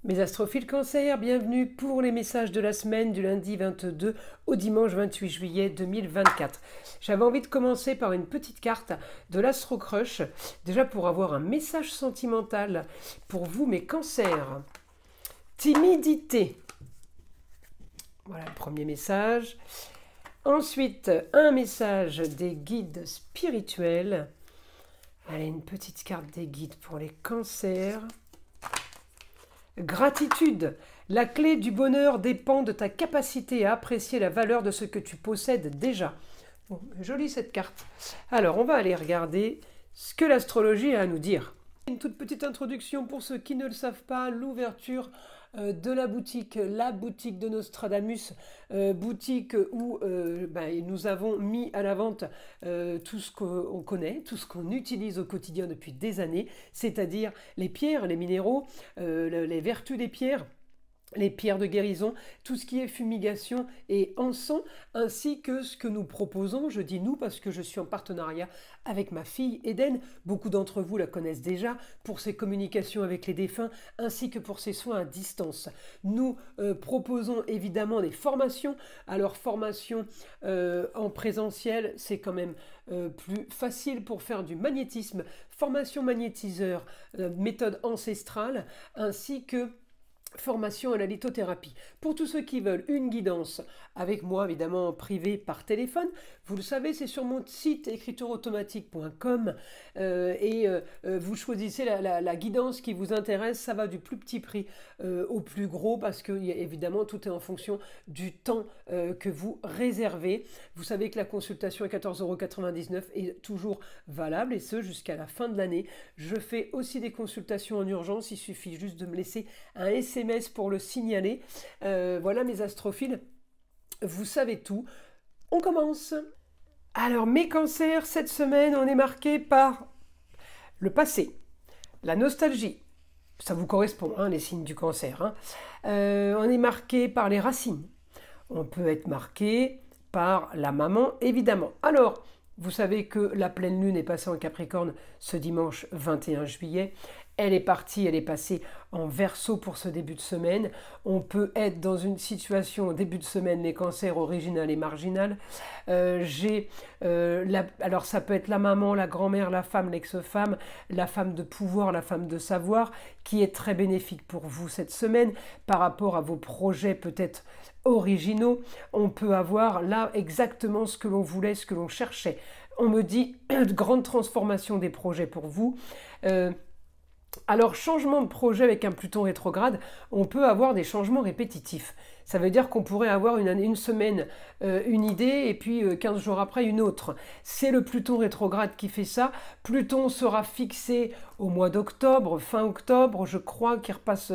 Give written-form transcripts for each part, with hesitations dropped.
Mes astrophiles Cancer, bienvenue pour les messages de la semaine du lundi 22 au dimanche 28 juillet 2024. J'avais envie de commencer par une petite carte de l'Astro Crush, déjà pour avoir un message sentimental pour vous mes cancers. Timidité. Voilà le premier message. Ensuite, un message des guides spirituels. Allez, une petite carte des guides pour les cancers. Gratitude. La clé du bonheur dépend de ta capacité à apprécier la valeur de ce que tu possèdes déjà. Bon, jolie cette carte. Alors, on va aller regarder ce que l'astrologie a à nous dire. Une toute petite introduction pour ceux qui ne le savent pas, l'ouverture de la boutique de Nostradamus, boutique où nous avons mis à la vente tout ce qu'on connaît, tout ce qu'on utilise au quotidien depuis des années, c'est-à-dire les pierres, les minéraux, les vertus des pierres, les pierres de guérison, tout ce qui est fumigation et encens, ainsi que ce que nous proposons, je dis nous parce que je suis en partenariat avec ma fille Eden, beaucoup d'entre vous la connaissent déjà, pour ses communications avec les défunts, ainsi que pour ses soins à distance. Nous proposons évidemment des formations, alors formation en présentiel, c'est quand même plus facile pour faire du magnétisme, formation magnétiseur, méthode ancestrale, ainsi que formation à la lithothérapie. Pour tous ceux qui veulent une guidance avec moi, évidemment privé par téléphone, vous le savez, c'est sur mon site écritureautomatique.com vous choisissez la guidance qui vous intéresse. Ça va du plus petit prix au plus gros parce que évidemment tout est en fonction du temps que vous réservez. Vous savez que la consultation à 14,99 € est toujours valable et ce jusqu'à la fin de l'année. Je fais aussi des consultations en urgence, il suffit juste de me laisser un SMS pour le signaler. Voilà mes astrophiles, vous savez tout. On commence. Alors mes cancers, cette semaine, on est marqué par le passé, la nostalgie. Ça vous correspond, hein, les signes du cancer. Hein. On est marqué par les racines. On peut être marqué par la maman, évidemment. Alors, vous savez que la pleine lune est passée en Capricorne ce dimanche 21 juillet. Elle est partie, elle est passée en Verseau pour ce début de semaine. On peut être dans une situation au début de semaine, les cancers original et marginal. Alors ça peut être la maman, la grand-mère, la femme, l'ex-femme, la femme de pouvoir, la femme de savoir, qui est très bénéfique pour vous cette semaine par rapport à vos projets peut-être originaux. On peut avoir là exactement ce que l'on voulait, ce que l'on cherchait. On me dit de grande transformation des projets pour vous. Alors, changement de projet avec un Pluton rétrograde, on peut avoir des changements répétitifs. Ça veut dire qu'on pourrait avoir une semaine une idée et puis 15 jours après une autre. C'est le Pluton rétrograde qui fait ça. Pluton sera fixé au mois d'octobre, fin octobre, je crois qu'il repasse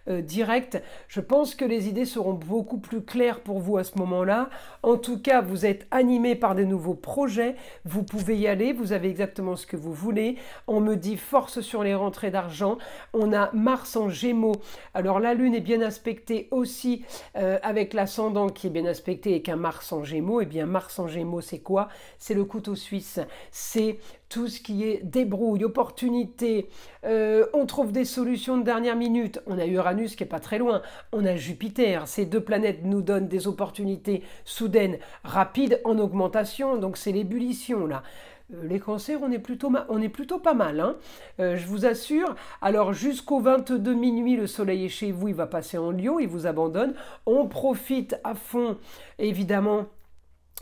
direct. Je pense que les idées seront beaucoup plus claires pour vous à ce moment-là. En tout cas, vous êtes animé par des nouveaux projets. Vous pouvez y aller, vous avez exactement ce que vous voulez. On me dit force sur les rentrées d'argent. On a Mars en Gémeaux. Alors la Lune est bien aspectée aussi avec l'ascendant qui est bien aspecté et qu'un Mars en Gémeaux. Eh bien Mars en Gémeaux, c'est quoi? C'est le couteau suisse. C'est tout ce qui est débrouille, opportunité, on trouve des solutions de dernière minute. On a Uranus qui est pas très loin, on a Jupiter. Ces deux planètes nous donnent des opportunités soudaines, rapides, en augmentation, donc c'est l'ébullition là. Les cancers, on est plutôt pas mal, hein. Je vous assure. Alors jusqu'au 22 minuit, le soleil est chez vous, il va passer en Lion, il vous abandonne. On profite à fond, évidemment,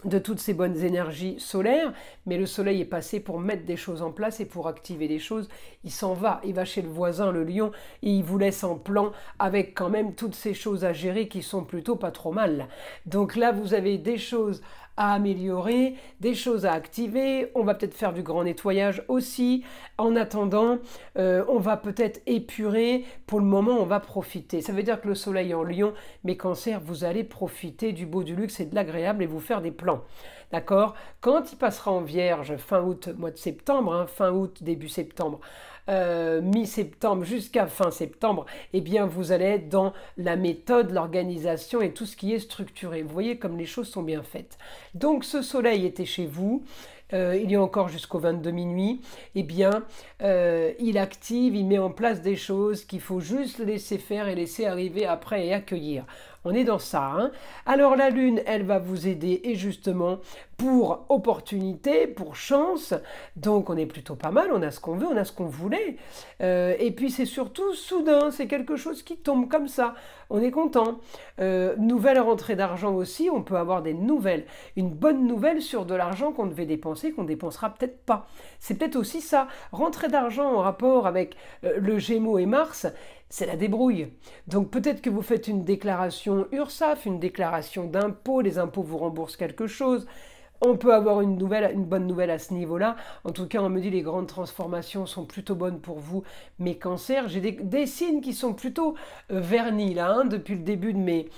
de toutes ces bonnes énergies solaires, mais le soleil est passé pour mettre des choses en place et pour activer des choses. Il s'en va, il va chez le voisin, le lion, et il vous laisse en plan avec quand même toutes ces choses à gérer qui sont plutôt pas trop mal. Donc là, vous avez des choses à améliorer, des choses à activer, on va peut-être faire du grand nettoyage aussi. En attendant, on va peut-être épurer, pour le moment on va profiter. Ça veut dire que le soleil en Lion, mes cancers, vous allez profiter du beau, du luxe et de l'agréable et vous faire des plans. D'accord? Quand il passera en Vierge, fin août, mois de septembre, hein, fin août, début septembre, mi-septembre jusqu'à fin septembre, eh bien vous allez être dans la méthode, l'organisation et tout ce qui est structuré. Vous voyez comme les choses sont bien faites. Donc ce soleil était chez vous, il y a encore jusqu'au 22 minuit, eh bien, il active, il met en place des choses qu'il faut juste laisser faire et laisser arriver après et accueillir. On est dans ça, hein. Alors la Lune, elle va vous aider et justement pour opportunité, pour chance. Donc on est plutôt pas mal, on a ce qu'on veut, on a ce qu'on voulait. Et puis c'est surtout soudain, c'est quelque chose qui tombe comme ça. On est content. Nouvelle rentrée d'argent aussi, on peut avoir des nouvelles. Une bonne nouvelle sur de l'argent qu'on devait dépenser, qu'on dépensera peut-être pas. C'est peut-être aussi ça. Rentrée d'argent en rapport avec le Gémeaux et Mars, c'est la débrouille. Donc peut-être que vous faites une déclaration URSSAF, une déclaration d'impôt, les impôts vous remboursent quelque chose. On peut avoir une bonne nouvelle à ce niveau-là. En tout cas, on me dit les grandes transformations sont plutôt bonnes pour vous, mes cancers. J'ai des signes qui sont plutôt vernis là, hein, depuis le début de mes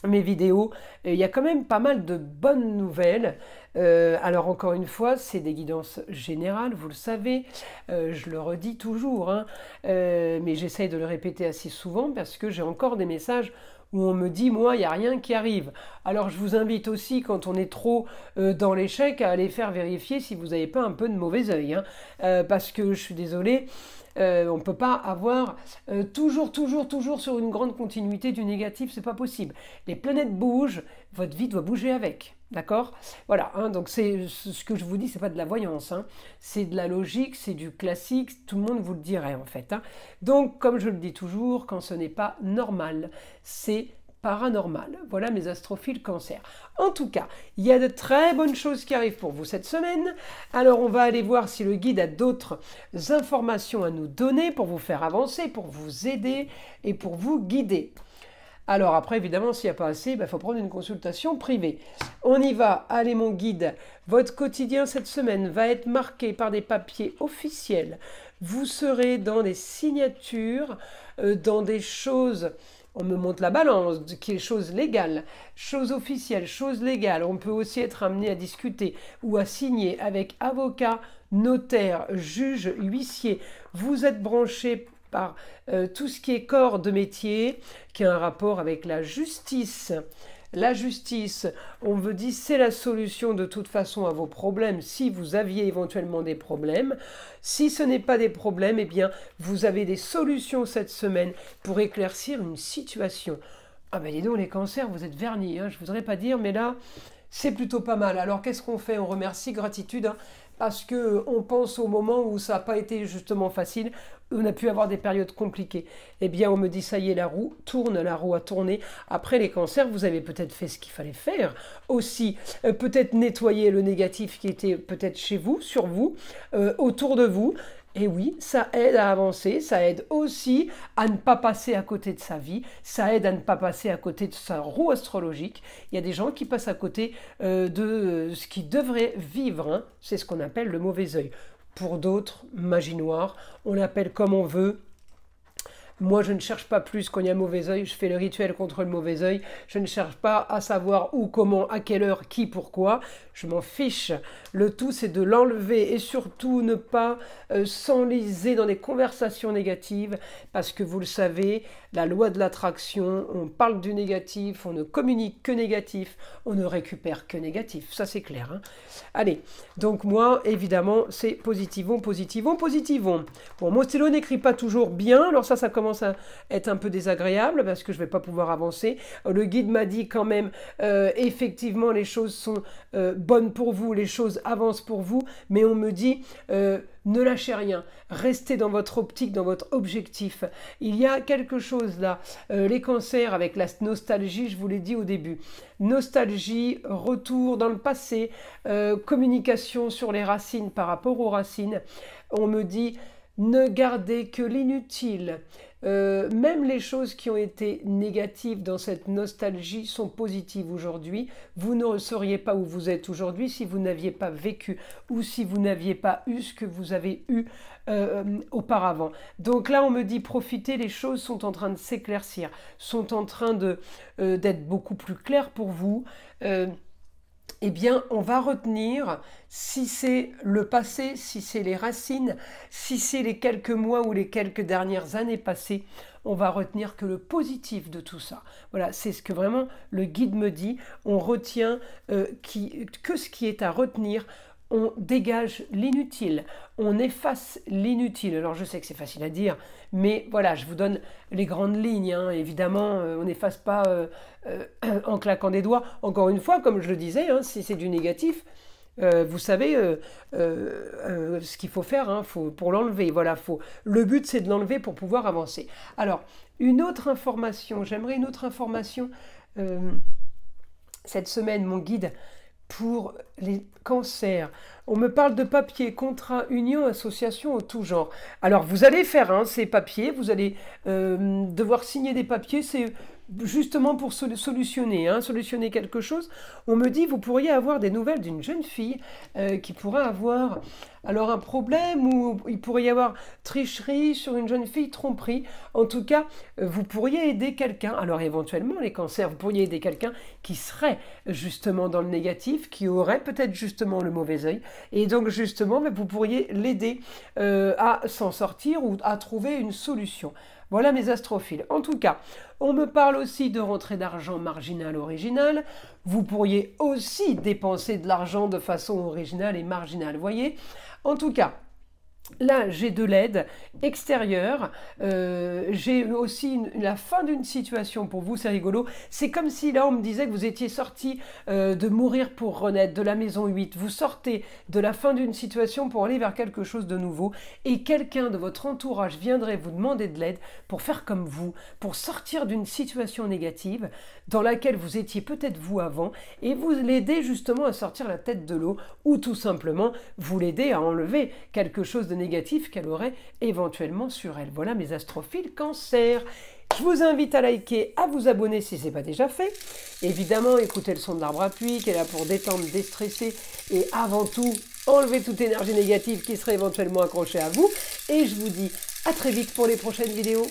vidéos. Il y a quand même pas mal de bonnes nouvelles. Alors encore une fois, c'est des guidances générales, vous le savez, je le redis toujours, hein, mais j'essaye de le répéter assez souvent parce que j'ai encore des messages où on me dit, moi, il n'y a rien qui arrive. Alors je vous invite aussi, quand on est trop dans l'échec, à aller faire vérifier si vous n'avez pas un peu de mauvais œil, hein, parce que je suis désolée, on ne peut pas avoir toujours sur une grande continuité du négatif, c'est pas possible. Les planètes bougent, votre vie doit bouger avec, d'accord? Voilà, hein, donc c'est ce que je vous dis, c'est pas de la voyance, hein, c'est de la logique, c'est du classique, tout le monde vous le dirait en fait, hein. Donc comme je le dis toujours, quand ce n'est pas normal, c'est paranormal. Voilà mes astrophiles cancer. En tout cas, il y a de très bonnes choses qui arrivent pour vous cette semaine. Alors on va aller voir si le guide a d'autres informations à nous donner pour vous faire avancer, pour vous aider et pour vous guider. Alors après, évidemment, s'il n'y a pas assez, il faut prendre une consultation privée. On y va. Allez mon guide, votre quotidien cette semaine va être marqué par des papiers officiels. Vous serez dans des signatures, dans des choses... On me montre la balance, qui est chose légale, chose officielle, chose légale. On peut aussi être amené à discuter ou à signer avec avocat, notaire, juge, huissier. Vous êtes branché par tout ce qui est corps de métier, qui a un rapport avec la justice. La justice, on vous dit, c'est la solution de toute façon à vos problèmes, si vous aviez éventuellement des problèmes. Si ce n'est pas des problèmes, eh bien, vous avez des solutions cette semaine pour éclaircir une situation. Ah ben dis donc, les cancers, vous êtes vernis, hein, je ne voudrais pas dire, mais là, c'est plutôt pas mal. Alors, qu'est-ce qu'on fait? On remercie, gratitude, hein, parce qu'on pense au moment où ça n'a pas été justement facile, on a pu avoir des périodes compliquées. Eh bien, on me dit, ça y est, la roue tourne, la roue a tourné. Après les cancers, vous avez peut-être fait ce qu'il fallait faire. Aussi, peut-être nettoyer le négatif qui était peut-être chez vous, sur vous, autour de vous. Et oui, ça aide à avancer, ça aide aussi à ne pas passer à côté de sa vie, ça aide à ne pas passer à côté de sa roue astrologique. Il y a des gens qui passent à côté de ce qu'ils devraient vivre, hein. C'est ce qu'on appelle le mauvais œil. Pour d'autres, magie noire, on l'appelle comme on veut. Moi, je ne cherche pas plus quand il y a mauvais œil, je fais le rituel contre le mauvais œil. Je ne cherche pas à savoir où, comment, à quelle heure, qui, pourquoi. Je m'en fiche. Le tout, c'est de l'enlever et surtout ne pas s'enliser dans des conversations négatives parce que vous le savez, la loi de l'attraction, on parle du négatif, on ne communique que négatif, on ne récupère que négatif. Ça, c'est clair, hein. Allez, donc moi, évidemment, c'est positivons, positivons, positivons. Bon, mon stylo n'écrit pas toujours bien, alors ça commence à être un peu désagréable parce que je ne vais pas pouvoir avancer. Le guide m'a dit quand même, effectivement, les choses sont bonnes pour vous, les choses avancent pour vous, mais on me dit... ne lâchez rien, restez dans votre optique, dans votre objectif. Il y a quelque chose là, les cancers avec la nostalgie, je vous l'ai dit au début. Nostalgie, retour dans le passé, communication sur les racines par rapport aux racines. On me dit, ne gardez que l'inutile. Même les choses qui ont été négatives dans cette nostalgie sont positives aujourd'hui. Vous ne seriez pas où vous êtes aujourd'hui si vous n'aviez pas vécu ou si vous n'aviez pas eu ce que vous avez eu auparavant. Donc là, on me dit profitez, les choses sont en train de s'éclaircir, sont en train d'être beaucoup plus claires pour vous. Eh bien, on va retenir, si c'est le passé, si c'est les racines, si c'est les quelques mois ou les quelques dernières années passées, on va retenir que le positif de tout ça. Voilà, c'est ce que vraiment le guide me dit. On retient que ce qui est à retenir. on dégage l'inutile, on efface l'inutile. Alors je sais que c'est facile à dire, mais voilà, je vous donne les grandes lignes, hein. Évidemment, on n'efface pas en claquant des doigts. Encore une fois, comme je le disais, hein, si c'est du négatif, vous savez ce qu'il faut faire, hein, pour l'enlever. Voilà, le but c'est de l'enlever pour pouvoir avancer. Alors, une autre information, j'aimerais une autre information. Cette semaine, mon guide pour les cancers. On me parle de papiers, contrats, unions, associations, tout genre. Alors, vous allez faire ces papiers, vous allez devoir signer des papiers, c'est justement pour solutionner quelque chose. On me dit, vous pourriez avoir des nouvelles d'une jeune fille qui pourrait avoir alors un problème, ou il pourrait y avoir tricherie sur une jeune fille, tromperie. En tout cas, vous pourriez aider quelqu'un. Alors éventuellement, les cancers, vous pourriez aider quelqu'un qui serait justement dans le négatif, qui aurait peut-être justement le mauvais œil. Et donc justement, vous pourriez l'aider à s'en sortir ou à trouver une solution. Voilà mes astrophiles. En tout cas, on me parle aussi de rentrée d'argent marginale originale. Vous pourriez aussi dépenser de l'argent de façon originale et marginale, voyez. En tout cas, là, j'ai de l'aide extérieure, j'ai aussi la fin d'une situation pour vous, c'est rigolo. C'est comme si là, on me disait que vous étiez sorti de mourir pour renaître, de la maison 8. Vous sortez de la fin d'une situation pour aller vers quelque chose de nouveau. Et quelqu'un de votre entourage viendrait vous demander de l'aide pour faire comme vous, pour sortir d'une situation négative dans laquelle vous étiez peut-être vous avant, et vous l'aider justement à sortir la tête de l'eau, ou tout simplement vous l'aider à enlever quelque chose de négatif qu'elle aurait éventuellement sur elle. Voilà mes astrophiles cancer. Je vous invite à liker, à vous abonner si ce n'est pas déjà fait. Évidemment, écoutez le son de l'arbre à pluie qui est là pour détendre, déstresser et avant tout, enlever toute énergie négative qui serait éventuellement accrochée à vous. Et je vous dis à très vite pour les prochaines vidéos.